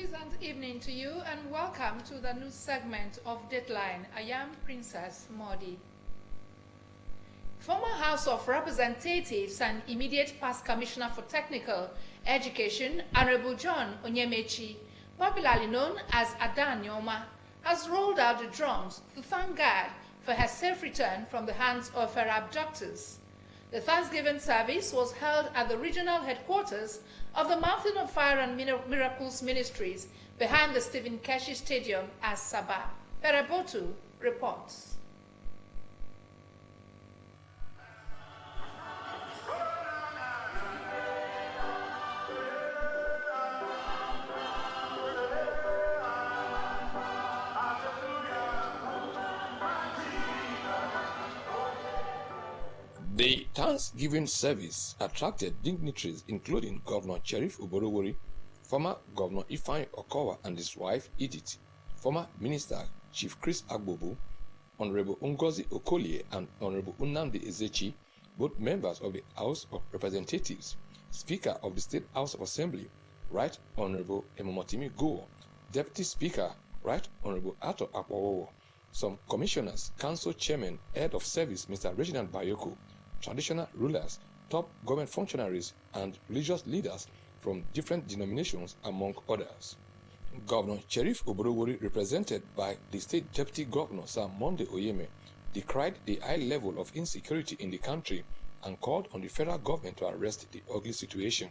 pleasant evening to you and welcome to the news segment of Dateline. I am Princess Modi. Former House of Representatives and immediate past Commissioner for Technical Education, Honorable John Onyemechi, popularly known as Adan Nyoma, has rolled out the drums to thank God for her safe return from the hands of her abductors. The Thanksgiving service was held at the regional headquarters of the Mountain of Fire and Miracles Ministries behind the Stephen Keshi Stadium at Sabah. Perebotu reports. The Thanksgiving service attracted dignitaries including Governor Sheriff Oborowori, former Governor Ifeanyi Okowa and his wife Edith, former Minister Chief Chris Agbobu, Honorable Ngozi Okolie and Honorable Nnamdi Ezechi, both members of the House of Representatives, Speaker of the State House of Assembly, Right Honorable Emomotimi Gowo, Deputy Speaker, Right Honorable Ato Akwawowo, some commissioners, council chairman, head of service Mr. Reginald Bayoko, traditional rulers, top government functionaries, and religious leaders from different denominations, among others. Governor Sheriff Oborowori, represented by the State Deputy Governor Sir Monday Oyeme, decried the high level of insecurity in the country and called on the federal government to arrest the ugly situation.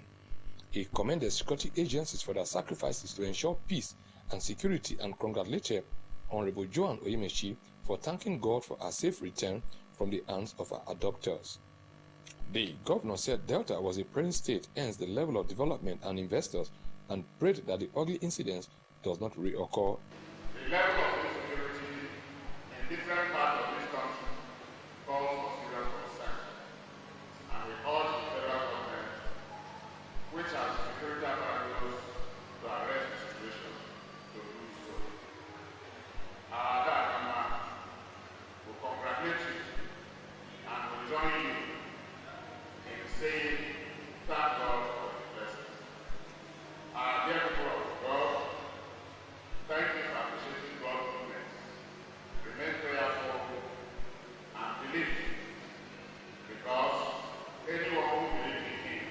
He commended security agencies for their sacrifices to ensure peace and security and congratulated Honorable Joan Oyemechi for thanking God for her safe return from the hands of her abductors. The governor said Delta was a praying state, hence the level of development and investors, and prayed that the ugly incidents does not reoccur. The level of insecurity in different parts of this country calls for serious concern, and we urge the federal government, which has security apparatus to arrest the situation, to do so. Our Adama will congratulate you and will join you in saying thank God for His blessings. Dear people of God, thank you for appreciating God's goodness. Remain prayerful and believe, because anyone who believes in Him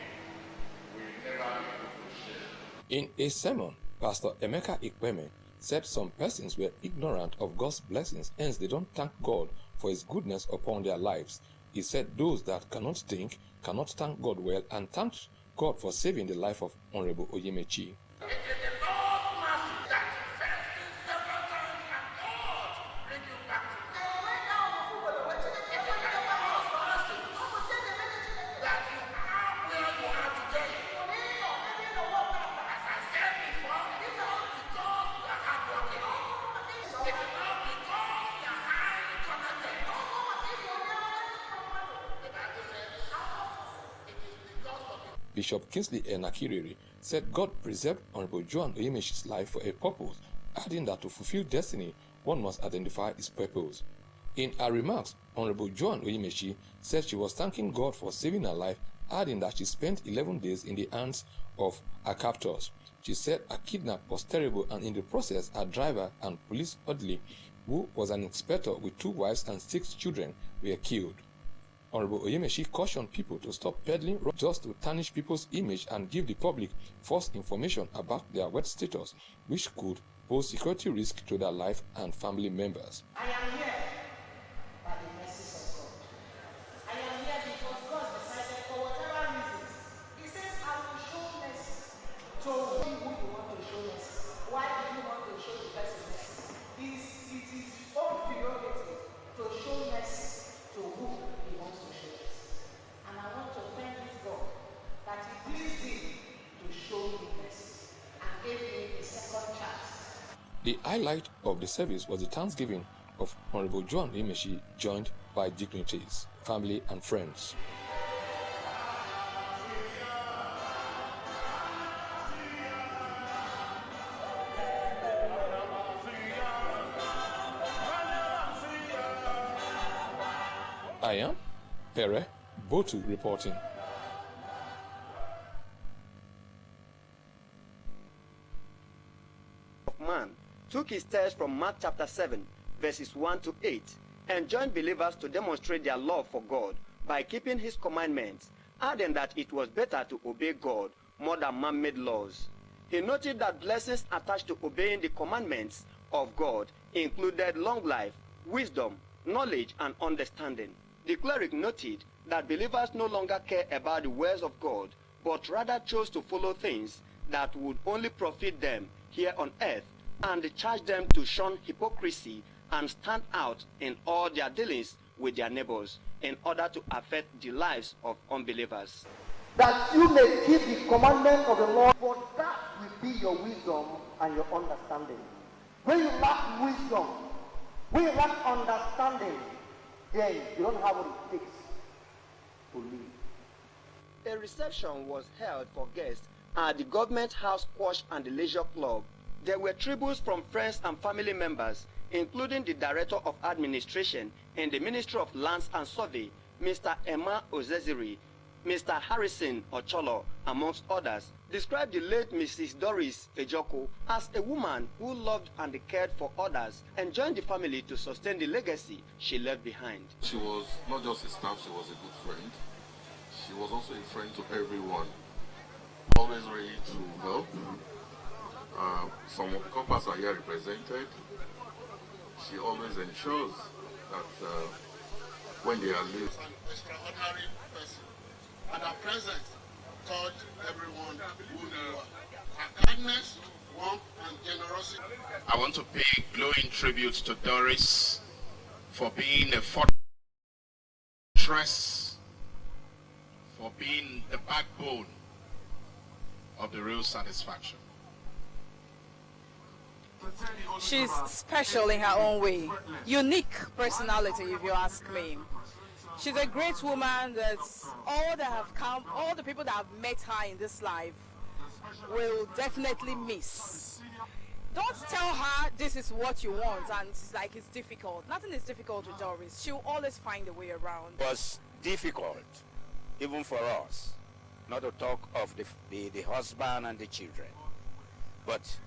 will never be able to share. In a sermon, Pastor Emeka Ikpeme said some persons were ignorant of God's blessings, hence they don't thank God for His goodness upon their lives. He said those that cannot think cannot thank God well, and thank God for saving the life of Honorable Oyemechi. Bishop Kingsley Enakiriri said God preserved Honorable Joan Oyemechi's life for a purpose, adding that to fulfill destiny, one must identify his purpose. In her remarks, Honorable Joan Oyemechi said she was thanking God for saving her life, adding that she spent 11 days in the hands of her captors. She said her kidnap was terrible, and in the process, her driver and police orderly, who was an inspector with 2 wives and 6 children, were killed. Honorable Oyemechi cautioned people to stop peddling just to tarnish people's image and give the public false information about their wealth status, which could pose security risk to their life and family members. I am here by the mercies of God. I am here because God decided, for whatever reasons, He says, I will show mercy to who you want to show mercy. Why do you want to show the person mercy? It is own prerogative to show mercy to who He wants to show mercy. And I want to thank this God that He pleased Him to show me mercy and gave me a second chance. The highlight of the service was the Thanksgiving of Honorable Joan Oyemechi, joined by dignitaries, family and friends. I am Perebotu reporting. took his text from Mark chapter 7, verses 1 to 8, and joined believers to demonstrate their love for God by keeping his commandments, adding that it was better to obey God more than man-made laws. He noted that blessings attached to obeying the commandments of God included long life, wisdom, knowledge, and understanding. The cleric noted that believers no longer care about the words of God, but rather chose to follow things that would only profit them here on earth, and charged them to shun hypocrisy and stand out in all their dealings with their neighbors in order to affect the lives of unbelievers. That you may keep the commandments of the Lord, for that will be your wisdom and your understanding. When you lack wisdom, when you lack understanding, then you don't have what it takes to live. A reception was held for guests at the Government House Squash and the Leisure Club. There were tributes from friends and family members, including the Director of Administration in the Ministry of Lands and Survey, Mr. Emma Ozeziri. Mr. Harrison Ocholo, amongst others, described the late Mrs. Doris Fejoko as a woman who loved and cared for others and joined the family to sustain the legacy she left behind. She was not just a staff, she was a good friend. She was also a friend to everyone, always ready to help. Some of the couples are here represented. She always ensures that when they are late. An extraordinary person, and her presence touched everyone who knew her. Her kindness, warmth, and generosity. I want to pay glowing tribute to Doris for being a fortress, for being the backbone of the Real Satisfaction. She's special in her own way, unique personality if you ask me. She's a great woman that all the people that have met her in this life will definitely miss. Don't tell her this is what you want and it's like it's difficult. Nothing is difficult with Doris. She'll always find a way around. It was difficult, even for us, not to talk of the husband and the children. But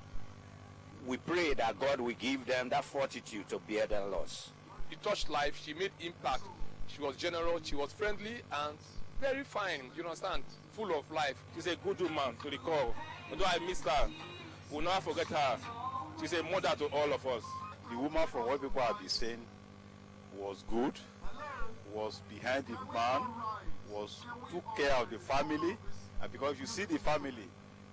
we pray that God will give them that fortitude to bear their loss. She touched life, she made impact, she was generous, she was friendly and very fine, you understand, full of life. She's a good woman to the core. Although I missed her, we'll never forget her. She's a mother to all of us. The woman, from what people have been saying, was good, was behind the man, took care of the family, and because you see the family,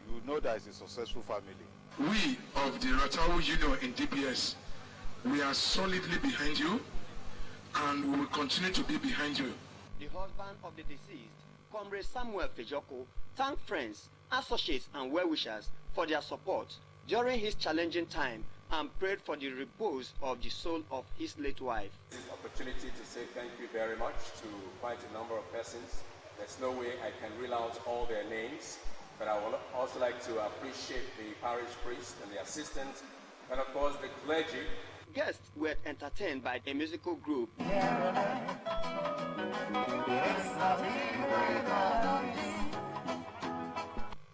you know that it's a successful family. We of the Ratawu Union in DPS, we are solidly behind you and we will continue to be behind you. The husband of the deceased, Comrade Samuel Fejoko, thanked friends, associates and well-wishers for their support during his challenging time and prayed for the repose of the soul of his late wife. This opportunity to say thank you very much to quite a number of persons. There's no way I can reel out all their names. But I would also like to appreciate the parish priest and the assistant, and of course the clergy. Guests were entertained by a musical group.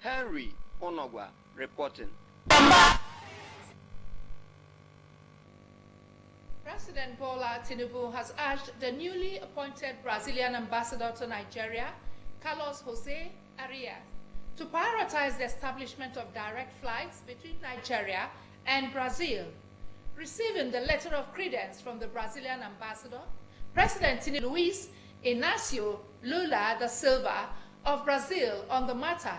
Henry Onogwa reporting. President Bola Tinubu has urged the newly appointed Brazilian ambassador to Nigeria, Carlos Jose Arias, to prioritize the establishment of direct flights between Nigeria and Brazil. Receiving the letter of credence from the Brazilian ambassador, President Tinubu Luis Inácio Lula da Silva of Brazil on the matter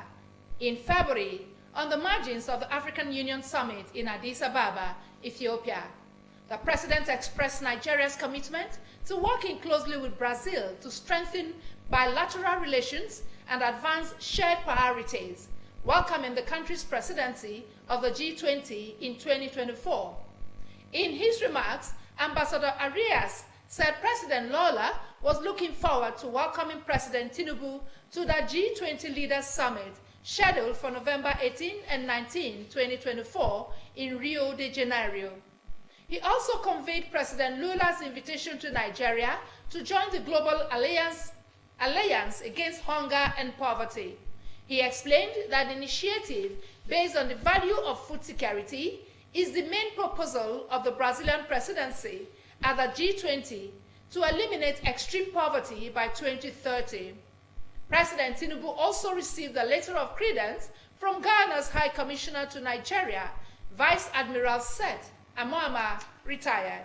in February on the margins of the African Union Summit in Addis Ababa, Ethiopia. The president expressed Nigeria's commitment to working closely with Brazil to strengthen bilateral relations and advance shared priorities, welcoming the country's presidency of the G20 in 2024. In his remarks, Ambassador Arias said President Lula was looking forward to welcoming President Tinubu to the G20 Leaders Summit scheduled for November 18 and 19, 2024 in Rio de Janeiro. He also conveyed President Lula's invitation to Nigeria to join the Global Alliance Against Hunger and Poverty. He explained that the initiative, based on the value of food security, is the main proposal of the Brazilian presidency at the G20 to eliminate extreme poverty by 2030. President Tinubu also received a letter of credence from Ghana's High Commissioner to Nigeria, Vice Admiral Seth Amoama, retired.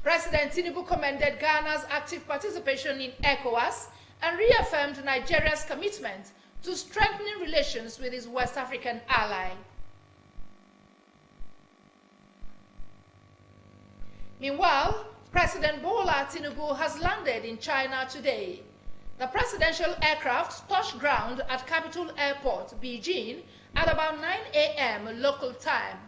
President Tinubu commended Ghana's active participation in ECOWAS and reaffirmed Nigeria's commitment to strengthening relations with its West African ally. Meanwhile, President Bola Tinubu has landed in China today. The presidential aircraft touched ground at Capital Airport, Beijing, at about 9 a.m. local time.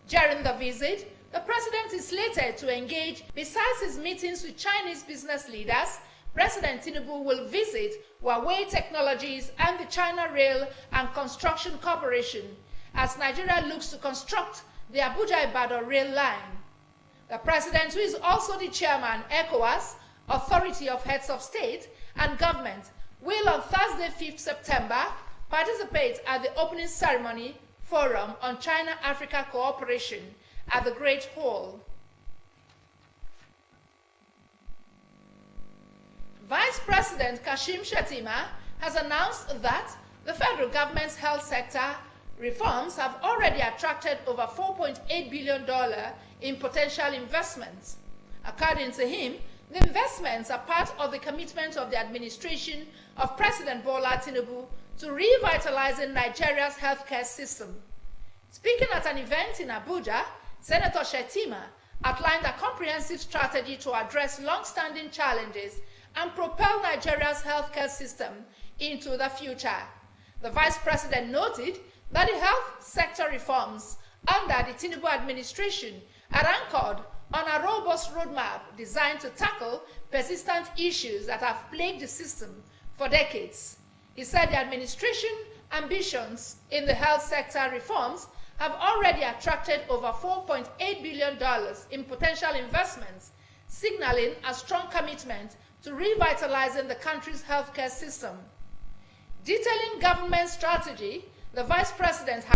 During the visit, the president is slated to engage. Besides his meetings with Chinese business leaders, President Tinubu will visit Huawei Technologies and the China Rail and Construction Corporation as Nigeria looks to construct the Abuja-Ibadan rail line. The president, who is also the chairman ECOWAS, Authority of Heads of State and Government, will on Thursday, 5th September, participate at the opening ceremony forum on China-Africa cooperation at the Great Hall. Vice President Kashim Shettima has announced that the federal government's health sector reforms have already attracted over $4.8 billion in potential investments. According to him, the investments are part of the commitment of the administration of President Bola Tinubu to revitalizing Nigeria's healthcare system. Speaking at an event in Abuja, Senator Shettima outlined a comprehensive strategy to address long-standing challenges and propel Nigeria's healthcare system into the future. The Vice President noted that the health sector reforms under the Tinubu administration are anchored on a robust roadmap designed to tackle persistent issues that have plagued the system for decades. He said the administration ambitions in the health sector reforms have already attracted over $4.8 billion in potential investments, signaling a strong commitment to revitalizing the country's healthcare system. Detailing government strategy, the Vice President